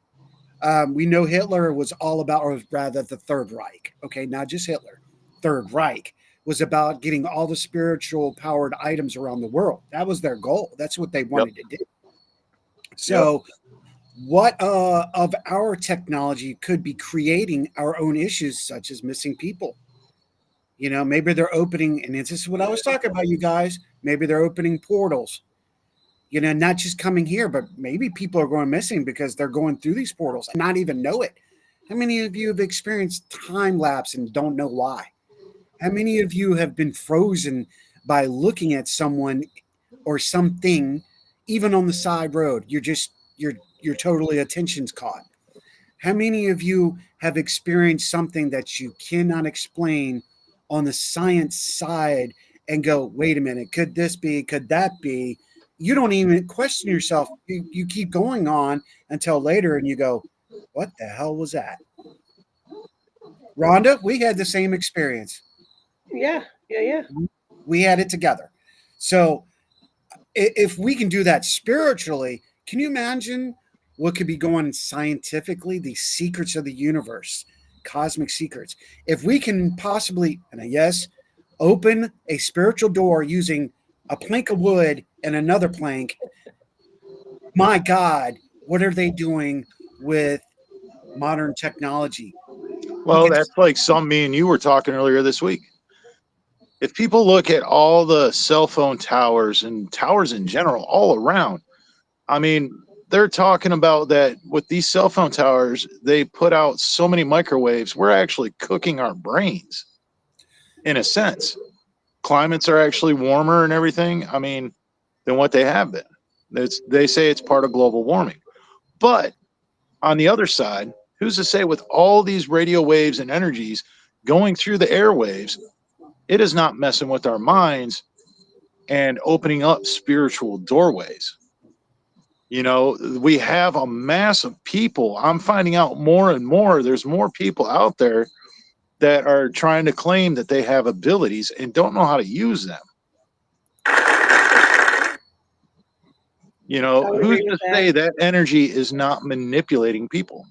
We know Hitler was all about, or rather, the Third Reich. Okay, not just Hitler. Third Reich was about getting all the spiritual powered items around the world. That was their goal. That's what they wanted to do. So, what of our technology could be creating our own issues, such as missing people? You know, maybe they're opening, and this is what I was talking about, you guys. Maybe they're opening portals. You know, not just coming here, but maybe people are going missing because they're going through these portals and not even know it. How many of you have experienced time lapse and don't know why? How many of you have been frozen by looking at someone or something, even on the side road? You're totally attention's caught. How many of you have experienced something that you cannot explain on the science side and go, wait a minute, could this be? Could that be? You don't even question yourself. You keep going on until later and you go, what the hell was that? Rhonda, we had the same experience. Yeah. We had it together. So if we can do that spiritually, can you imagine what could be going on scientifically? The secrets of the universe, cosmic secrets. If we can possibly, and yes, open a spiritual door using a plank of wood and another plank, my God, what are they doing with modern technology? Well, that's like some me and you were talking earlier this week. If people look at all the cell phone towers and towers in general all around, I mean, they're talking about that with these cell phone towers, they put out so many microwaves, we're actually cooking our brains in a sense. Climates are actually warmer and everything, I mean, than what they have been. They say it's part of global warming. But on the other side, who's to say with all these radio waves and energies going through the airwaves, it is not messing with our minds and opening up spiritual doorways. You know, we have a mass of people. I'm finding out more and more. There's more people out there that are trying to claim that they have abilities and don't know how to use them. You know, who's to say that energy is not manipulating people?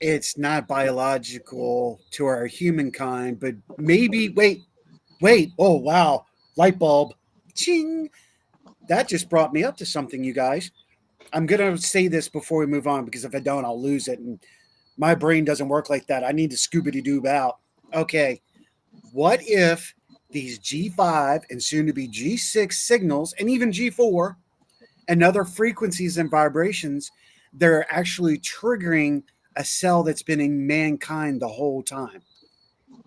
It's not biological to our humankind, but maybe, wait, oh, wow, light bulb, ching. That just brought me up to something, you guys. I'm going to say this before we move on, because if I don't, I'll lose it. And my brain doesn't work like that. I need to Scooby-Doo out. Okay. What if these G5 and soon to be G6 signals, and even G4 and other frequencies and vibrations, they're actually triggering a cell that's been in mankind the whole time?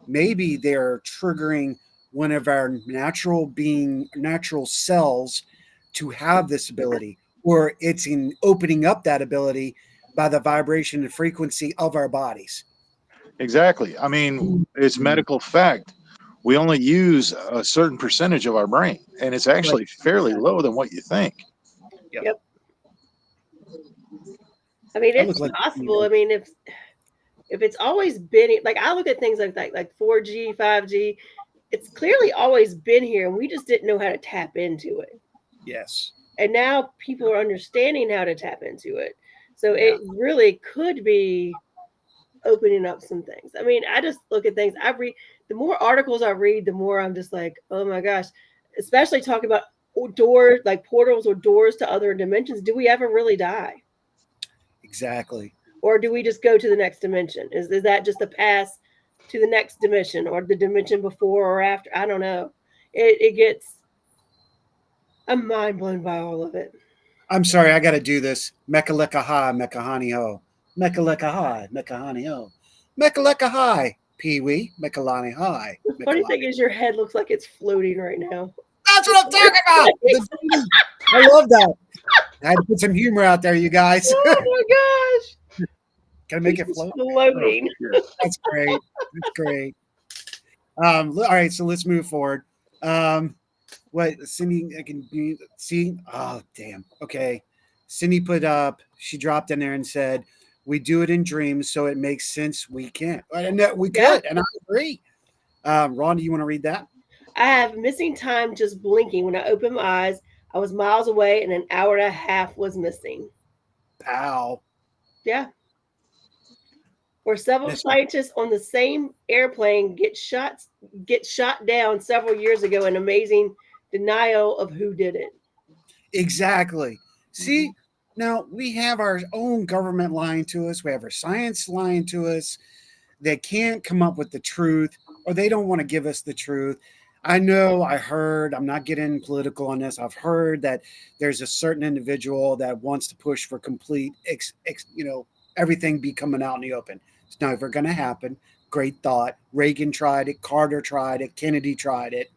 Maybe they're triggering one of our natural cells to have this ability, or it's in opening up that ability by the vibration and frequency of our bodies. Exactly. I mean, it's medical fact. We only use a certain percentage of our brain, and it's actually fairly low than what you think. Yep. I mean, it's possible. I mean, if it's always been like, I look at things like 4G, 5G, it's clearly always been here, and we just didn't know how to tap into it. Yes. And now people are understanding how to tap into it. So it really could be opening up some things. I mean, I just look at things. The more articles I read, the more I'm just like, oh my gosh, especially talking about doors, like portals or doors to other dimensions. Do we ever really die? Exactly. Or do we just go to the next dimension? Is that just a pass to the next dimension, or the dimension before or after? I don't know. It gets, I'm mind blown by all of it. I'm sorry, I got to do this. Mekaleka hi, mekahani ho. Mekaleka hi, mekahani ho. Mekaleka hi, Pee-wee, mekalani hi. The funny thing is, your head looks like it's floating right now. That's what I'm talking about. I love that. I had to put some humor out there, you guys. Oh my gosh. Can I make it float? Floating. Oh, that's great. That's great. All right, so let's move forward. What Cindy, I can see? Oh, damn. Okay. Cindy put up, she dropped in there and said, We do it in dreams, so it makes sense we can. And we Yeah. could, and I agree. Ron, do you want to read that? I have missing time just blinking. When I opened my eyes, I was miles away and an hour and a half was missing. Pow. Yeah. Or several Yes. scientists on the same airplane get shot down several years ago in amazing denial of who did it. Exactly. See, now we have our own government lying to us. We have our science lying to us. They can't come up with the truth, or they don't want to give us the truth. I know I heard, I'm not getting political on this. I've heard that there's a certain individual that wants to push for complete, everything be coming out in the open. It's never going to happen. Great thought. Reagan tried it. Carter tried it. Kennedy tried it.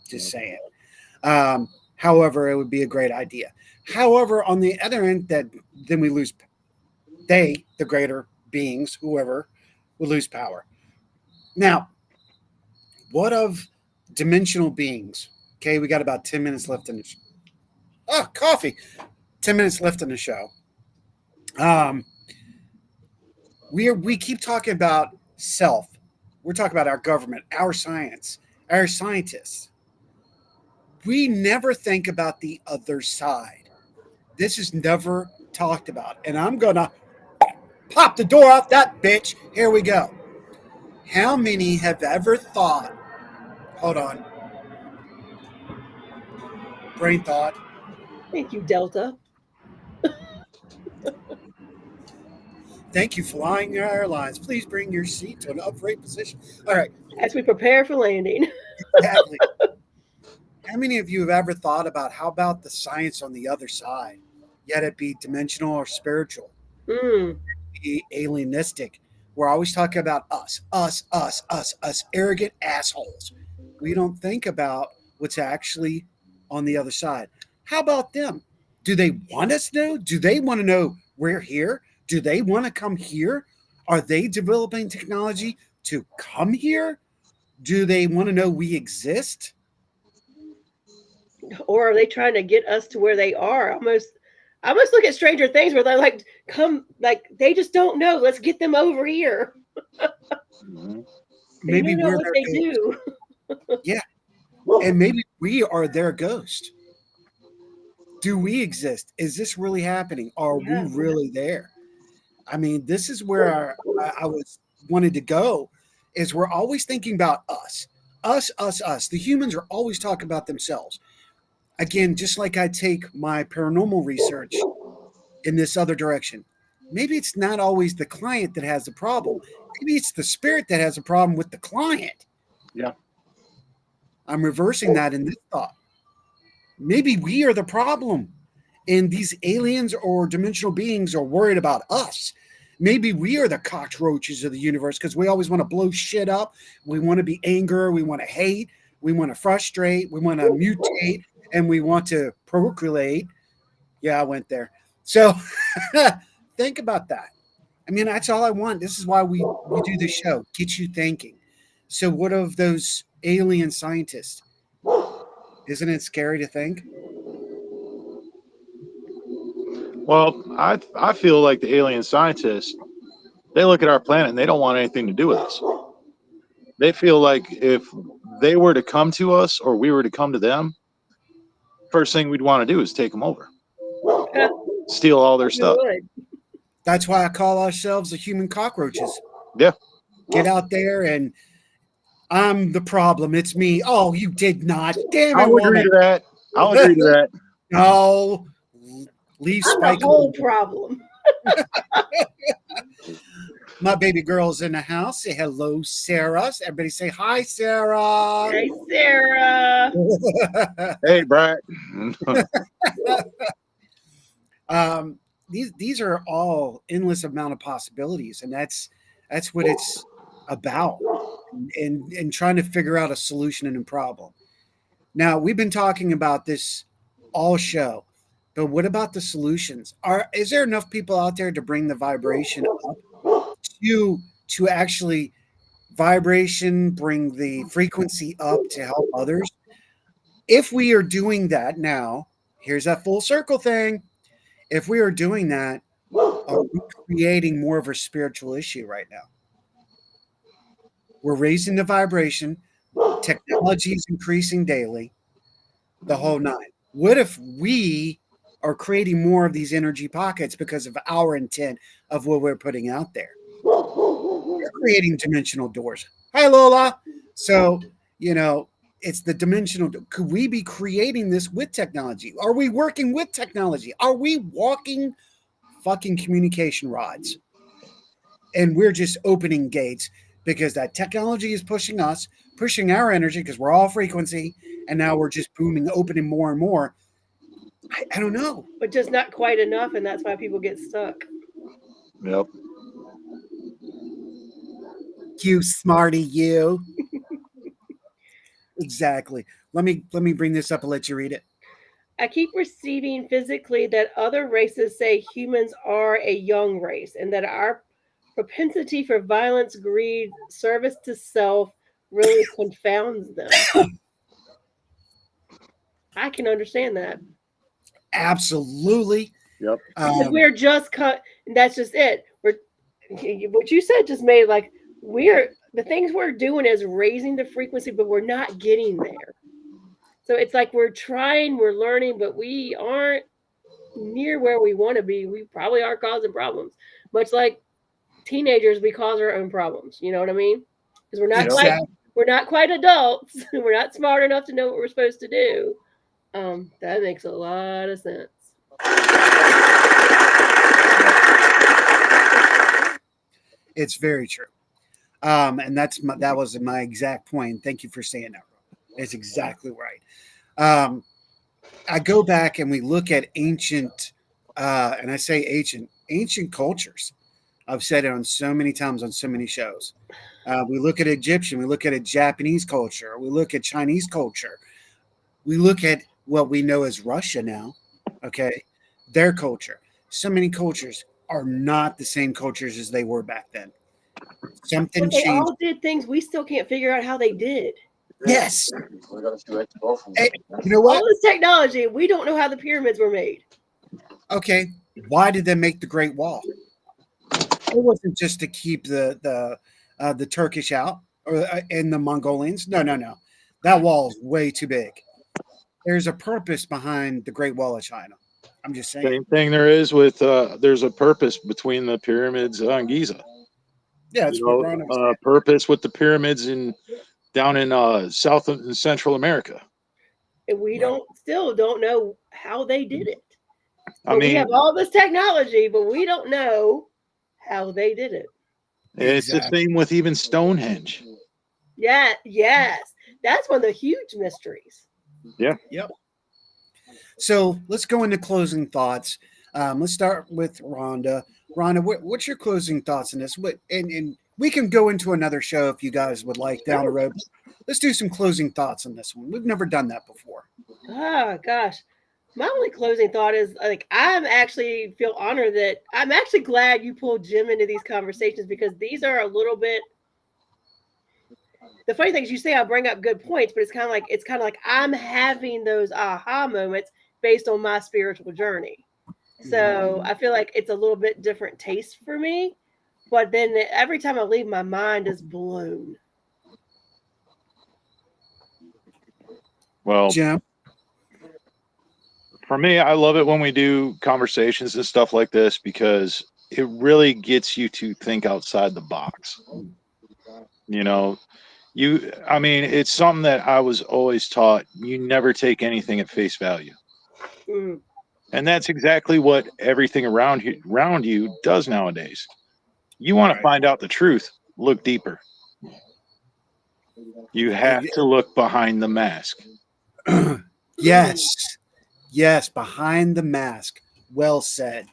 Just saying. However, it would be a great idea. However, on the other end, then we lose. The greater beings, whoever, will lose power. Now, what of dimensional beings? Okay, we got about 10 minutes left in the show. Oh, coffee. 10 minutes left in the show. We keep talking about self. We're talking about our government, our science, our scientists. We never think about the other side. This is never talked about. And I'm going to pop the door off that bitch. Here we go. How many have ever thought, hold on, brain thought, Thank you, Delta. thank you, Flying Airlines. Please bring your seat to an upright position. All right, As we prepare for landing. exactly. How many of you have ever thought about how about the science on the other side, yet it be dimensional or spiritual, be alienistic? We're always talking about us, arrogant assholes. We don't think about what's actually on the other side. How about them? Do they want us to know? Do they want to know we're here? Do they want to come here? Are they developing technology to come here? Do they want to know we exist? Or are they trying to get us to where they are? I almost look at Stranger Things where they're like, come, like they just don't know. Let's get them over here. Maybe they know we're what their they ghost. do. Yeah. And maybe we are their ghost. Do we exist? Is this really happening? Are we really there? I mean, this is where I was wanted to go, is we're always thinking about us. Us. The humans are always talking about themselves. Again, just like I take my paranormal research in this other direction. Maybe it's not always the client that has the problem. Maybe it's the spirit that has a problem with the client. Yeah. I'm reversing that in this thought. Maybe we are the problem, and these aliens or dimensional beings are worried about us. Maybe we are the cockroaches of the universe because we always want to blow shit up. We want to be anger. We want to hate. We want to frustrate. We want to mutate, and we want to procreate. Yeah, I went there. So think about that. I mean, that's all I want. This is why we do this show, get you thinking. So what of those alien scientists? Isn't it scary to think? Well, I feel like the alien scientists, they look at our planet and they don't want anything to do with us. They feel like if they were to come to us or we were to come to them, first thing we'd want to do is take them over, steal all their stuff. That's why I call ourselves the human cockroaches. Yeah. Get out there and I'm the problem. It's me. Oh, you did not. Damn it, I'll agree to that. I'll agree to that. No. Leave Spike. The whole problem. My baby girl's in the house. Say hello, Sarah. Everybody say hi, Sarah. Hey, Sarah. Hey, Brad. These are all endless amount of possibilities, and that's what it's about, and trying to figure out a solution and a problem. Now, we've been talking about this all show, but what about the solutions? Is there enough people out there to bring the vibration up to actually vibration, bring the frequency up to help others? If we are doing that now, here's that full circle thing. If we are doing that, are we creating more of a spiritual issue right now? We're raising the vibration. Technology is increasing daily, the whole nine. What if we are creating more of these energy pockets because of our intent of what we're putting out there? We're creating dimensional doors. Hi, Lola. So, it's the dimensional. Could we be creating this with technology? Are we working with technology? Are we walking fucking communication rods? And we're just opening gates because that technology is pushing us, pushing our energy because we're all frequency. And now we're just booming, opening more and more. I don't know. But just not quite enough. And that's why people get stuck. Yep. You smarty, you. Exactly. Let me bring this up and let you read it. I keep receiving physically that other races say humans are a young race and that our propensity for violence, greed, service to self really confounds them. I can understand that. Absolutely. Yep. We're just cut. That's just it. What you said just made like the things we're doing is raising the frequency, but we're not getting there. So it's like we're trying, we're learning, but we aren't near where we want to be. We probably are causing problems. Much like teenagers, we cause our own problems. You know what I mean? Because we're not quite adults. We're not smart enough to know what we're supposed to do. That makes a lot of sense. It's very true. And that was my exact point. Thank you for saying that. It's exactly right. I go back and we look at ancient, and I say ancient cultures. I've said it on so many times on so many shows. We look at Egyptian, we look at a Japanese culture, we look at Chinese culture, we look at what we know as Russia now. Okay, their culture. So many cultures are not the same cultures as they were back then. Something But they changed. all did things we still can't figure out how they did. Yes. Hey, you know what? All this technology, we don't know how the pyramids were made. Okay, why did they make the Great Wall? It wasn't just to keep the Turkish out and the Mongolians. No. That wall is way too big. There's a purpose behind the Great Wall of China. I'm just saying. Same thing there is with there's a purpose between the pyramids on Giza. Yeah, it's what Ron was purpose with the pyramids down in South and Central America. And we still don't know how they did it. We have all this technology, but we don't know how they did it. It's the same with even Stonehenge. Yeah, yes. That's one of the huge mysteries. Yeah. Yep. So let's go into closing thoughts. Let's start with Rhonda. Rhonda, what's your closing thoughts on this? And we can go into another show if you guys would like down the road. Let's do some closing thoughts on this one. We've never done that before. Oh, gosh. My only closing thought is like, I'm actually feel honored that I'm actually glad you pulled Jim into these conversations because these are a little bit. The funny thing is you say I bring up good points, but it's kind of like I'm having those aha moments based on my spiritual journey. So I feel like it's a little bit different taste for me, but then every time I leave, my mind is blown. Well, Jim? For me, I love it when we do conversations and stuff like this because it really gets you to think outside the box. It's something that I was always taught. You never take anything at face value. Mm. And that's exactly what everything around you does nowadays. You want to find out the truth, look deeper. You have to look behind the mask. Yes, behind the mask. Well said.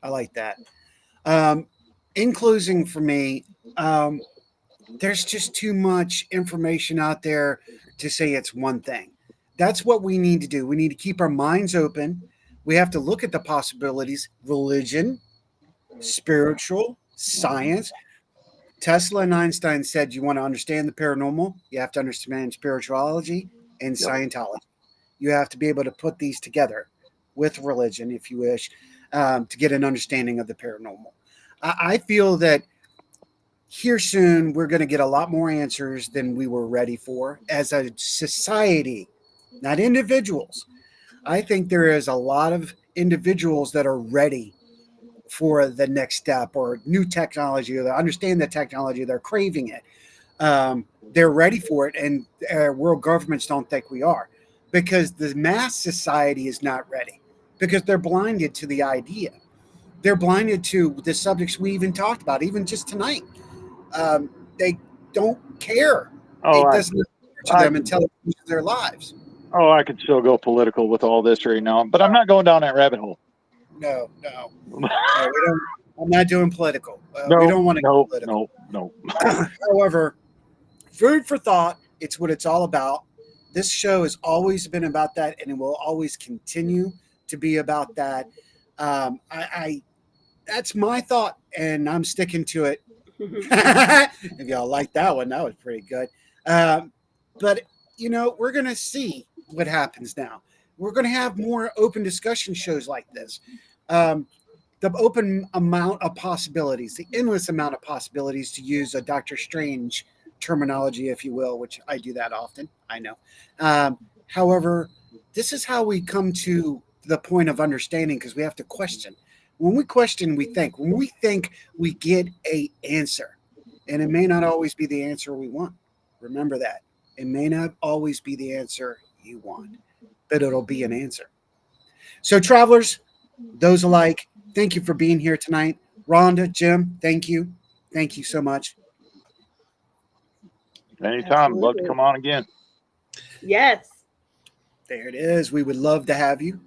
I like that. In closing for me, there's just too much information out there to say it's one thing. That's what we need to do. We need to keep our minds open. We have to look at the possibilities, religion, spiritual, science. Tesla and Einstein said you want to understand the paranormal, you have to understand spirituality and Scientology. You have to be able to put these together with religion, if you wish. to get an understanding of the paranormal. I feel that here soon we're going to get a lot more answers than we were ready for as a society, not individuals. I think there is a lot of individuals that are ready for the next step or new technology, or they understand the technology, they're craving it. They're ready for it, and world governments don't think we are, because the mass society is not ready, because they're blinded to the idea. They're blinded to the subjects we even talked about, even just tonight. They don't care. Oh, It doesn't matter to I them until it changes their lives. I could still go political with all this right now, but I'm not going down that rabbit hole. No, we don't. I'm not doing political. We No, don't want to no, get political. no. However, food for thought. It's what it's all about. This show has always been about that, and it will always continue to be about that. I that's my thought, and I'm sticking to it. If y'all like that one, that was pretty good. But we're gonna see what happens now. We're gonna have more open discussion shows like this. The open amount of possibilities, the endless amount of possibilities, to use a Doctor Strange terminology, if you will, which I do that often. I know. However, this is how we come to the point of understanding, because we have to question. When we question, we think. When we think, we get a answer, and it may not always be the answer we want. Remember that. It may not always be the answer you want, but it'll be an answer. So, travelers, those alike, thank you for being here tonight. Rhonda, Jim, thank you. Thank you so much. Anytime. Love to Absolutely. come on again. Yes. There it is. We would love to have you.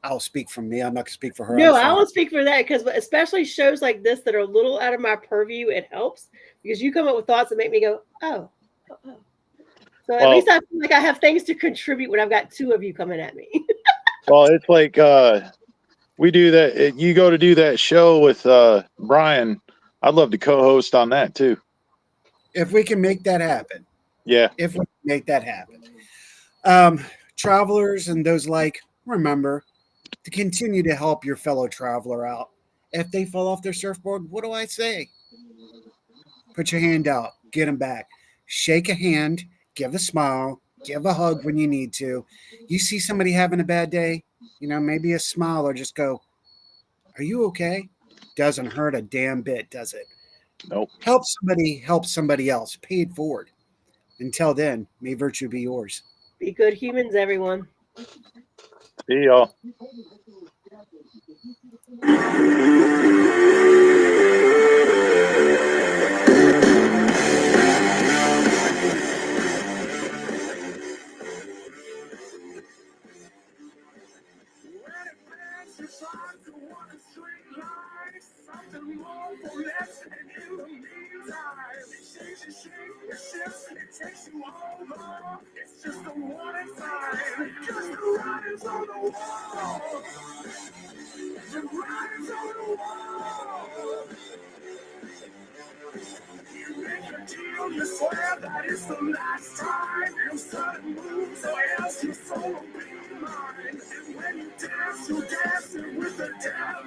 I'll speak from me. I'm not going to speak for her. No, I'm I sorry. won't speak for that, because especially shows like this that are a little out of my purview, it helps, because you come up with thoughts that make me go, oh. So at least I feel like I have things to contribute when I've got two of you coming at me. Well, it's like we do that. You go to do that show with Brian. I'd love to co-host on that too. If we can make that happen. Yeah. If we can make that happen. Travelers and those like, remember to continue to help your fellow traveler out. If they fall off their surfboard, what do I say? Put your hand out, get them back. Shake a hand, give a smile, give a hug when you need to. You see somebody having a bad day, maybe a smile, or just go, are you okay? Doesn't hurt a damn bit, does it? Nope. Help somebody else. Pay it forward. Until then, may virtue be yours. Be good humans, everyone. See y'all. You swear that it's the last time you sudden moves, or else your soul will be mine. And when you dance, you're dancing with the devil.